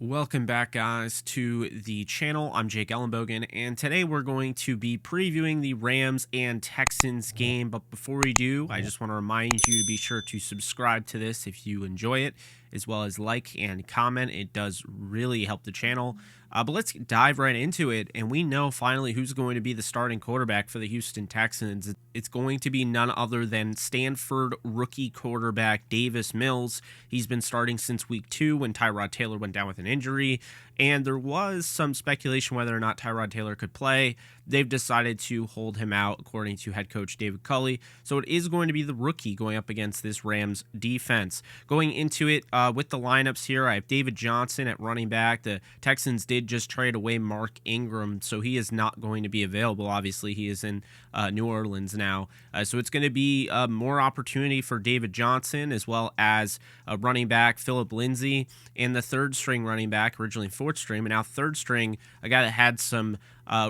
Welcome back, guys, to the channel. I'm Jake Ellenbogen, and today we're going to be previewing the Rams and Texans game. But before we do, I just want to remind you to be sure to subscribe to this if you enjoy it, as well as like and comment. It does really help the channel. But let's dive right into it, and we know finally who's going to be the starting quarterback for the Houston Texans. It's going to be none other than Stanford rookie quarterback Davis Mills. He's been starting since week 2 when Tyrod Taylor went down with an injury, and there was some speculation whether or not Tyrod Taylor could play. They've decided to hold him out, according to head coach David Culley. So it is going to be the rookie going up against this Rams defense. Going into it with the lineups here, I have David Johnson at running back. The Texans did just trade away Mark Ingram, so he is not going to be available. Obviously, he is in New Orleans now. So it's going to be more opportunity for David Johnson, as well as running back Phillip Lindsay, and the third string running back, originally fourth string, but now third string, a guy that had some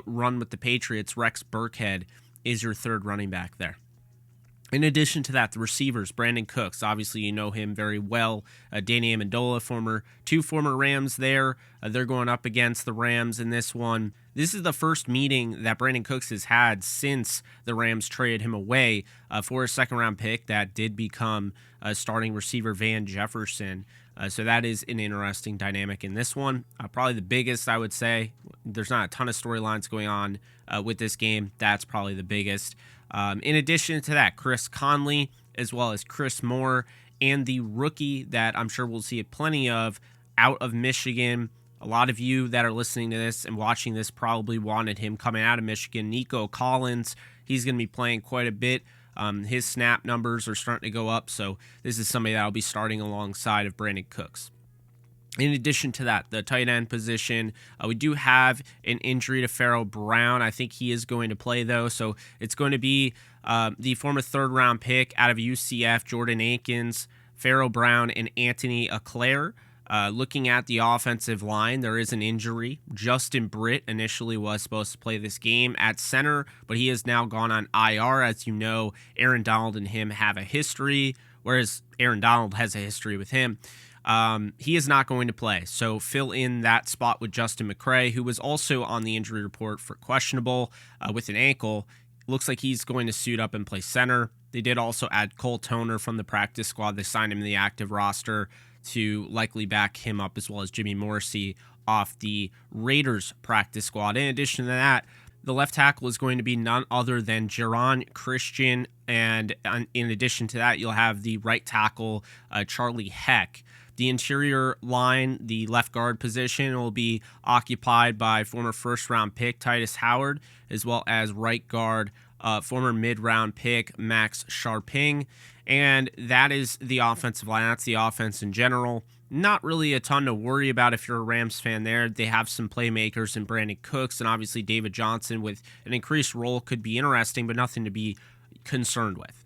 run with the Patriots, Rex Burkhead, is your third running back there. In addition to that, the receivers, Brandon Cooks, obviously you know him very well. Danny Amendola, two former Rams there. They're going up against the Rams in this one. This is the first meeting that Brandon Cooks has had since the Rams traded him away for a second-round pick that did become starting receiver Van Jefferson. So that is an interesting dynamic in this one. Probably the biggest, I would say. There's not a ton of storylines going on with this game. That's probably the biggest. In addition to that, Chris Conley, as well as Chris Moore, and the rookie that I'm sure we'll see plenty of out of Michigan. A lot of you that are listening to this and watching this probably wanted him coming out of Michigan. Nico Collins, he's going to be playing quite a bit. His snap numbers are starting to go up, so this is somebody that will be starting alongside of Brandon Cooks. In addition to that, the tight end position, we do have an injury to Pharaoh Brown. I think he is going to play, though, so it's going to be the former third-round pick out of UCF, Jordan Akins, Pharaoh Brown, and Anthony Eclair. Looking at the offensive line, there is an injury. Justin Britt initially was supposed to play this game at center, but he has now gone on IR. As you know, Aaron Donald and him have a history, whereas Aaron Donald has a history with him. He is not going to play, so fill in that spot with Justin McCray, who was also on the injury report for questionable with an ankle. Looks like he's going to suit up and play center. They did also add Cole Toner from the practice squad. They signed him to the active roster to likely back him up, as well as Jimmy Morrissey off the Raiders practice squad. In addition to that, the left tackle is going to be none other than Jaron Christian, and in addition to that, you'll have the right tackle, Charlie Heck. The interior line, the left guard position, will be occupied by former first-round pick Titus Howard, as well as right guard, former mid-round pick Max Sharping. And that is the offensive line. That's the offense in general. Not really a ton to worry about if you're a Rams fan there. They have some playmakers in Brandon Cooks, and obviously David Johnson with an increased role could be interesting, but nothing to be concerned with.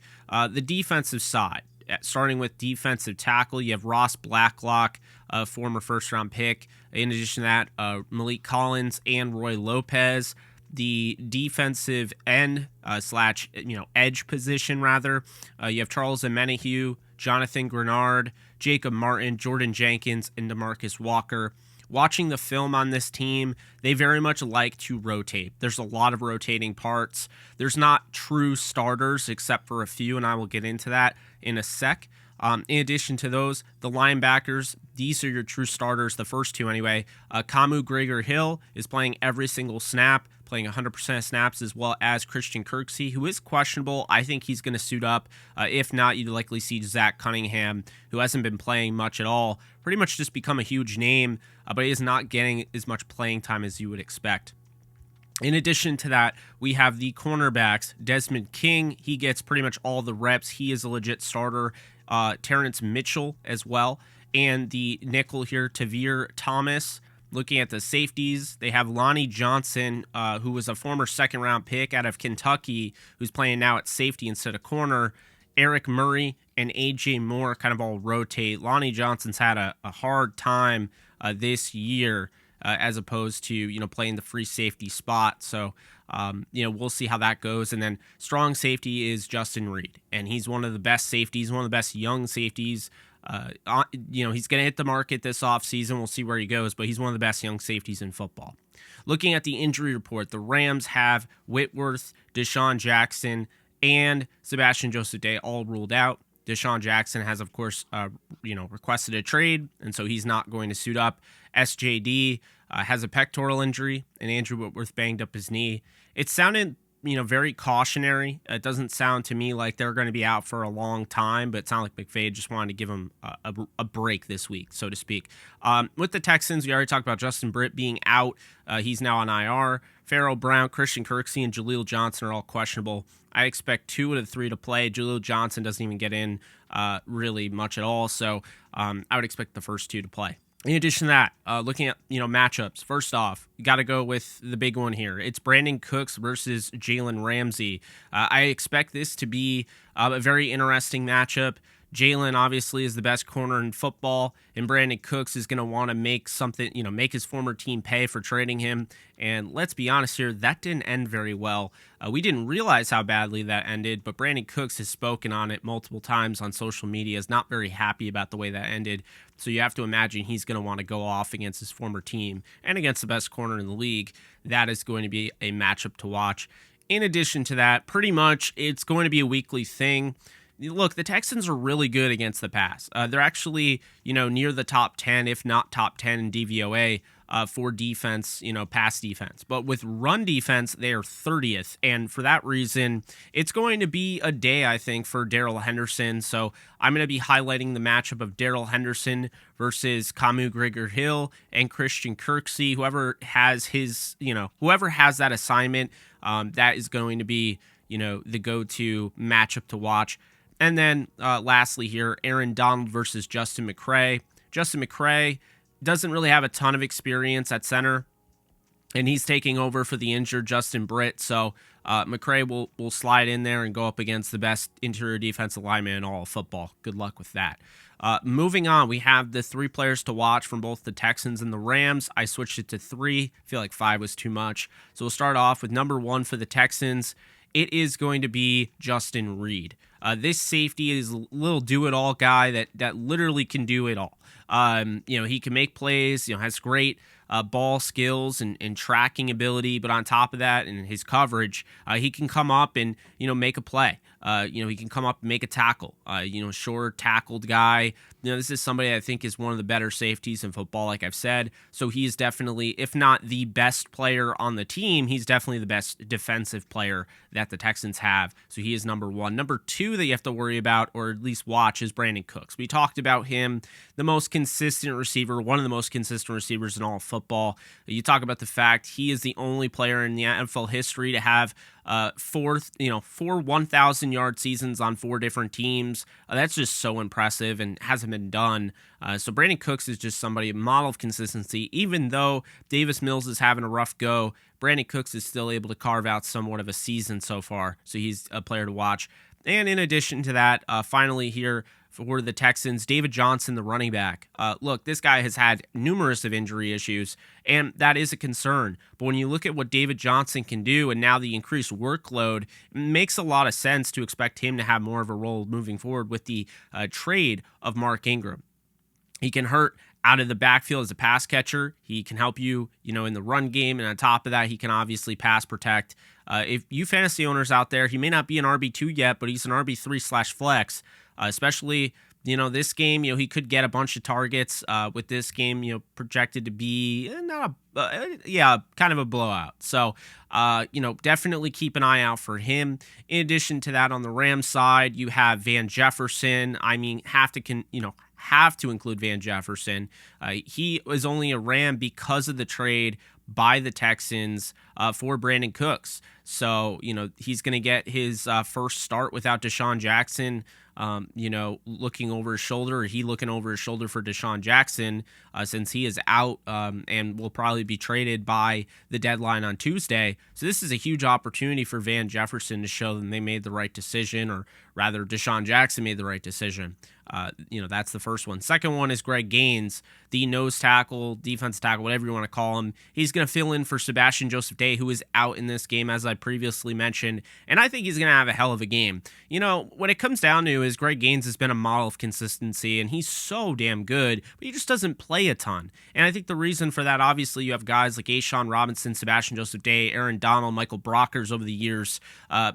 The defensive side, starting with defensive tackle, you have Ross Blacklock, a former first-round pick. In addition to that, Malik Collins and Roy Lopez. The defensive end edge position, rather. You have Charles Omenihu, Jonathan Grenard, Jacob Martin, Jordan Jenkins, and DeMarcus Walker. Watching the film on this team, they very much like to rotate. There's a lot of rotating parts. There's not true starters except for a few, and I will get into that in a sec. In addition to those, the linebackers, these are your true starters, the first two anyway. Kamu Gregor-Hill is playing every single snap, playing 100% of snaps, as well as Christian Kirksey, who is questionable. I think he's going to suit up. If not, you'd likely see Zach Cunningham, who hasn't been playing much at all, pretty much just become a huge name, but he is not getting as much playing time as you would expect. In addition to that, we have the cornerbacks. Desmond King, he gets pretty much all the reps. He is a legit starter. Terrence Mitchell as well. And the nickel here, Tavir Thomas. Looking at the safeties, they have Lonnie Johnson, who was a former second-round pick out of Kentucky, who's playing now at safety instead of corner. Eric Murray and A.J. Moore kind of all rotate. Lonnie Johnson's had a hard time this year as opposed to, playing the free safety spot. So, we'll see how that goes. And then strong safety is Justin Reed, and he's one of the best safeties, one of the best young safeties He's going to hit the market this offseason. We'll see where he goes, but he's one of the best young safeties in football. Looking at the injury report, the Rams have Whitworth, DeSean Jackson, and Sebastian Joseph Day all ruled out. DeSean Jackson has, of course, requested a trade, and so he's not going to suit up. SJD has a pectoral injury, and Andrew Whitworth banged up his knee. It sounded, very cautionary. It doesn't sound to me like they're going to be out for a long time, but it sounded like McVay just wanted to give them a break this week, so to speak. With the Texans, we already talked about Justin Britt being out. He's now on IR. Pharaoh Brown, Christian Kirksey, and Jaleel Johnson are all questionable. I expect 2 of the 3 to play. Jaleel Johnson doesn't even get in really much at all, so I would expect the first 2 to play. In addition to that, looking at matchups, first off, you got to go with the big one here. It's Brandon Cooks versus Jalen Ramsey. I expect this to be a very interesting matchup. Jalen obviously is the best corner in football, and Brandon Cooks is going to want to make something, make his former team pay for trading him. And let's be honest here, that didn't end very well. We didn't realize how badly that ended, but Brandon Cooks has spoken on it multiple times on social media, is not very happy about the way that ended. So you have to imagine he's going to want to go off against his former team and against the best corner in the league. That is going to be a matchup to watch. In addition to that, pretty much it's going to be a weekly thing. Look, the Texans are really good against the pass. They're actually, near the top 10, if not top 10 in DVOA for defense, pass defense. But with run defense, they are 30th. And for that reason, it's going to be a day, I think, for Darrell Henderson. So I'm going to be highlighting the matchup of Darrell Henderson versus Kamu Greger-Hill and Christian Kirksey. Whoever has that assignment, that is going to be, the go-to matchup to watch. And then lastly here, Aaron Donald versus Justin McCray. Justin McCray doesn't really have a ton of experience at center, and he's taking over for the injured Justin Britt. So McCray will slide in there and go up against the best interior defensive lineman in all of football. Good luck with that. Moving on, we have the 3 players to watch from both the Texans and the Rams. I switched it to 3. I feel like 5 was too much. So we'll start off with number 1 for the Texans. It is going to be Justin Reed. This safety is a little do-it-all guy that literally can do it all. He can make plays, has great ball skills and tracking ability, but on top of that and his coverage, he can come up and, make a play. He can come up and make a tackle. Short tackled guy. This is somebody I think is one of the better safeties in football, like I've said. So he is definitely, if not the best player on the team, he's definitely the best defensive player that the Texans have. So he is number 1. Number 2 that you have to worry about, or at least watch, is Brandon Cooks. We talked about him, the most consistent receiver, one of the most consistent receivers in all of football. You talk about the fact he is the only player in the NFL history to have 4 1,000-yard seasons on 4 different teams. That's just so impressive and hasn't been done. So Brandon Cooks is just somebody, a model of consistency. Even though Davis Mills is having a rough go, Brandon Cooks is still able to carve out somewhat of a season so far. So he's a player to watch. And in addition to that, finally here for the Texans, David Johnson, the running back. Look, this guy has had numerous of injury issues, and that is a concern. But when you look at what David Johnson can do and now the increased workload, it makes a lot of sense to expect him to have more of a role moving forward with the trade of Mark Ingram. He can hurt out of the backfield as a pass catcher. He can help you, in the run game. And on top of that, he can obviously pass protect. If you fantasy owners out there, he may not be an RB2 yet, but he's an RB3/flex, especially, this game, he could get a bunch of targets with this game, projected to be kind of a blowout. So, definitely keep an eye out for him. In addition to that, on the Rams side, you have Van Jefferson. Have to include Van Jefferson. He was only a Ram because of the trade by the Texans for Brandon Cooks. So, he's going to get his first start without DeSean Jackson, looking over his shoulder, or he looking over his shoulder for DeSean Jackson, since he is out and will probably be traded by the deadline on Tuesday. So this is a huge opportunity for Van Jefferson to show them they made the right decision, or rather DeSean Jackson made the right decision. That's the first one. Second one is Greg Gaines, the nose tackle, defense tackle, whatever you want to call him. He's going to fill in for Sebastian Joseph Day, who is out in this game, as I previously mentioned, and I think he's going to have a hell of a game. What it comes down to is Greg Gaines has been a model of consistency, and he's so damn good, but he just doesn't play a ton. And I think the reason for that, obviously, you have guys like Ashawn Robinson, Sebastian Joseph Day, Aaron Donald, Michael Brockers over the years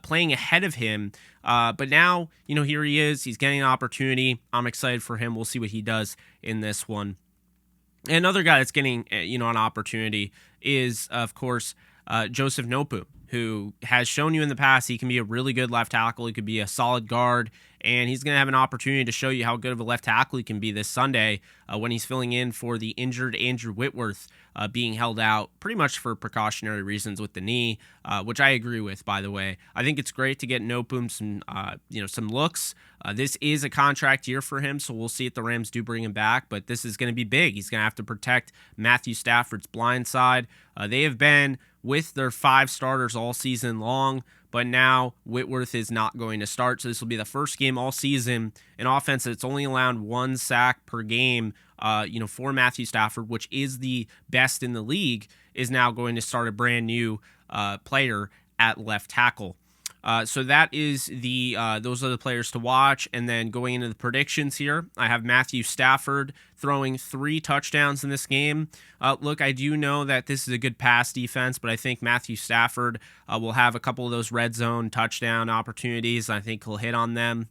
playing ahead of him. But now, here he is. He's getting an opportunity. I'm excited for him. We'll see what he does in this one. And another guy that's getting, an opportunity is, of course, Joseph Nopu, who has shown you in the past he can be a really good left tackle. He could be a solid guard, and he's going to have an opportunity to show you how good of a left tackle he can be this Sunday when he's filling in for the injured Andrew Whitworth, being held out pretty much for precautionary reasons with the knee, which I agree with, by the way. I think it's great to get Nopum some looks. This is a contract year for him, so we'll see if the Rams do bring him back, but this is going to be big. He's going to have to protect Matthew Stafford's blind side. They have been with their 5 starters all season long, but now Whitworth is not going to start, so this will be the first game all season. An offense that's only allowed 1 sack per game, for Matthew Stafford, which is the best in the league, is now going to start a brand new player at left tackle. So that is those are the players to watch. And then going into the predictions here, I have Matthew Stafford throwing 3 touchdowns in this game. Look, I do know that this is a good pass defense, but I think Matthew Stafford will have a couple of those red zone touchdown opportunities. I think he'll hit on them.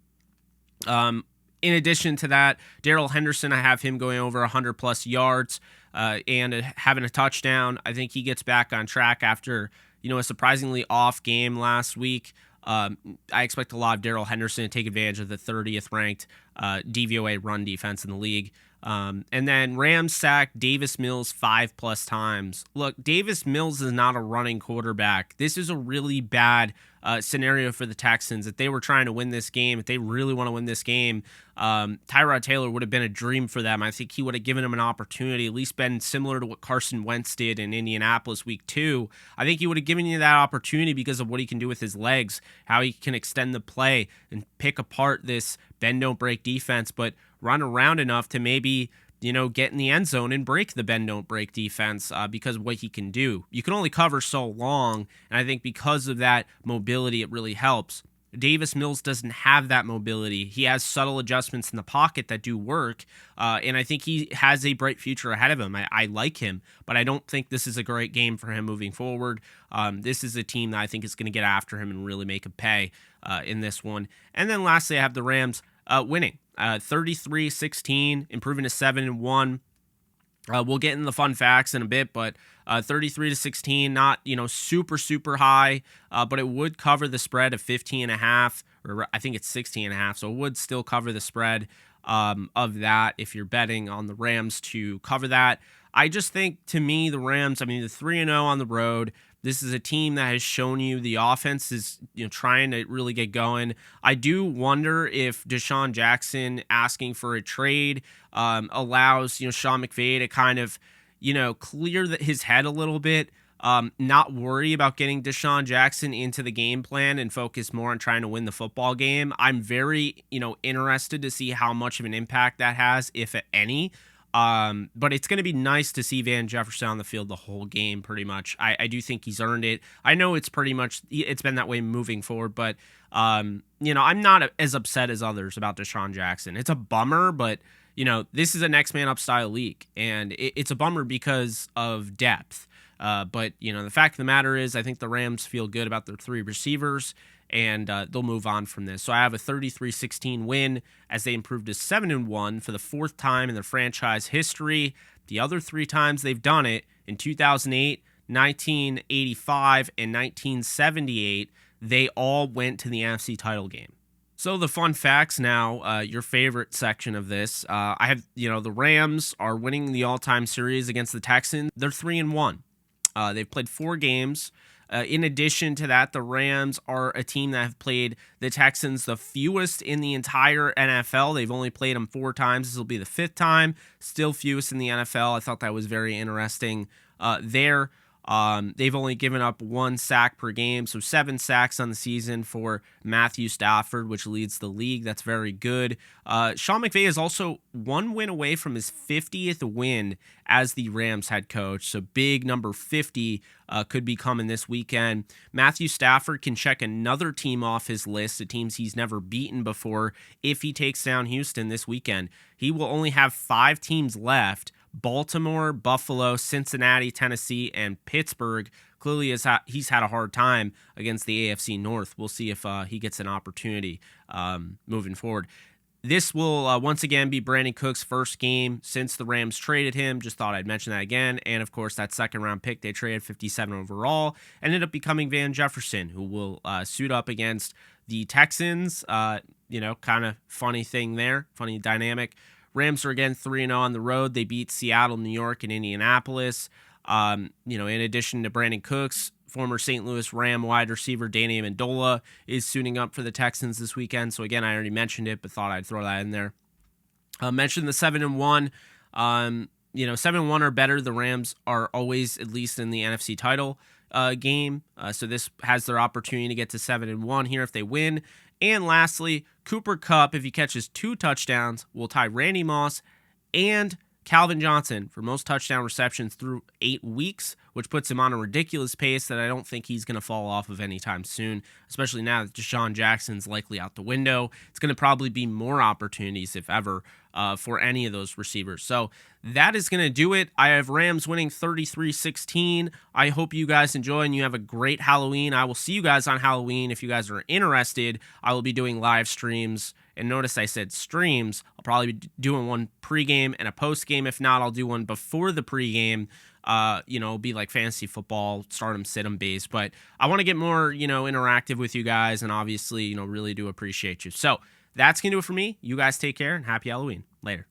In addition to that, Darrell Henderson, I have him going over 100+ yards and having a touchdown. I think he gets back on track after a surprisingly off game last week. I expect a lot of Darrell Henderson to take advantage of the 30th ranked DVOA run defense in the league. And then Rams sacked Davis Mills 5+ times. Look, Davis Mills is not a running quarterback. This is a really bad scenario for the Texans. If they were trying to win this game, if they really want to win this game, Tyrod Taylor would have been a dream for them. I think he would have given them an opportunity, at least been similar to what Carson Wentz did in Indianapolis week 2. I think he would have given you that opportunity because of what he can do with his legs, how he can extend the play and pick apart this bend-don't-break defense, but run around enough to maybe get in the end zone and break the bend-don't-break defense because of what he can do. You can only cover so long, and I think because of that mobility, it really helps. Davis Mills doesn't have that mobility. He has subtle adjustments in the pocket that do work, and I think he has a bright future ahead of him. I like him, but I don't think this is a great game for him moving forward. This is a team that I think is going to get after him and really make him pay in this one. And then lastly, I have the Rams winning 33-16, improving to 7-1. We'll get into the fun facts in a bit, but 33-16, not super high, but it would cover the spread of 15.5, or I think it's 16.5. So it would still cover the spread of that if you're betting on the Rams to cover that. I just think, to me, the Rams, the 3-0 on the road. This is a team that has shown you the offense is trying to really get going. I do wonder if DeSean Jackson asking for a trade allows Sean McVay to kind of clear his head a little bit, not worry about getting DeSean Jackson into the game plan and focus more on trying to win the football game. I'm very interested to see how much of an impact that has, if any. But it's going to be nice to see Van Jefferson on the field the whole game, pretty much. I do think he's earned it. I know it's been that way moving forward, but, I'm not as upset as others about DeSean Jackson. It's a bummer, but, this is a next man up style league, and it's a bummer because of depth. But, the fact of the matter is, I think the Rams feel good about their 3 receivers, and they'll move on from this. So I have a 33-16 win as they improve to 7-1 for the 4th time in their franchise history. The other 3 times they've done it, in 2008, 1985, and 1978, they all went to the NFC title game. So the fun facts now, your favorite section of this. I have, the Rams are winning the all-time series against the Texans. They're 3-1. They've played 4 games. In addition to that, the Rams are a team that have played the Texans the fewest in the entire NFL. They've only played them 4 times. This will be the 5th time. Still fewest in the NFL. I thought that was very interesting there. They've only given up 1 sack per game, so 7 sacks on the season for Matthew Stafford, which leads the league. That's very good. Sean McVay is also 1 win away from his 50th win as the Rams head coach, so big number 50 could be coming this weekend. Matthew Stafford can check another team off his list of teams he's never beaten before if he takes down Houston this weekend. He will only have 5 teams left: Baltimore, Buffalo, Cincinnati, Tennessee, and Pittsburgh. Clearly, he's had a hard time against the AFC North. We'll see if he gets an opportunity moving forward. This will once again be Brandon Cook's first game since the Rams traded him. Just thought I'd mention that again. And, of course, that second-round pick they traded, 57 overall, ended up becoming Van Jefferson, who will suit up against the Texans. Kind of funny thing there, funny dynamic. Rams are again 3-0 on the road. They beat Seattle, New York, and Indianapolis. In addition to Brandon Cooks, former St. Louis Ram wide receiver Danny Amendola is suiting up for the Texans this weekend. So again, I already mentioned it, but thought I'd throw that in there. Mentioned the 7-1. 7-1 or better. The Rams are always at least in the NFC title game. So this has their opportunity to get to 7-1 here if they win. And lastly, Cooper Kupp, if he catches 2 touchdowns, will tie Randy Moss and Calvin Johnson for most touchdown receptions through 8 weeks, which puts him on a ridiculous pace that I don't think he's going to fall off of anytime soon, especially now that DeSean Jackson's likely out the window. It's going to probably be more opportunities, if ever, for any of those receivers. So that is going to do it. I have Rams winning 33-16. I hope you guys enjoy and you have a great Halloween. I will see you guys on Halloween. If you guys are interested, I will be doing live streams. And notice I said streams. I'll probably be doing one pregame and a postgame. If not, I'll do one before the pregame. It'll be like fantasy football, start 'em, sit 'em base. But I want to get more, interactive with you guys, and obviously, really do appreciate you. So that's going to do it for me. You guys take care and happy Halloween. Later.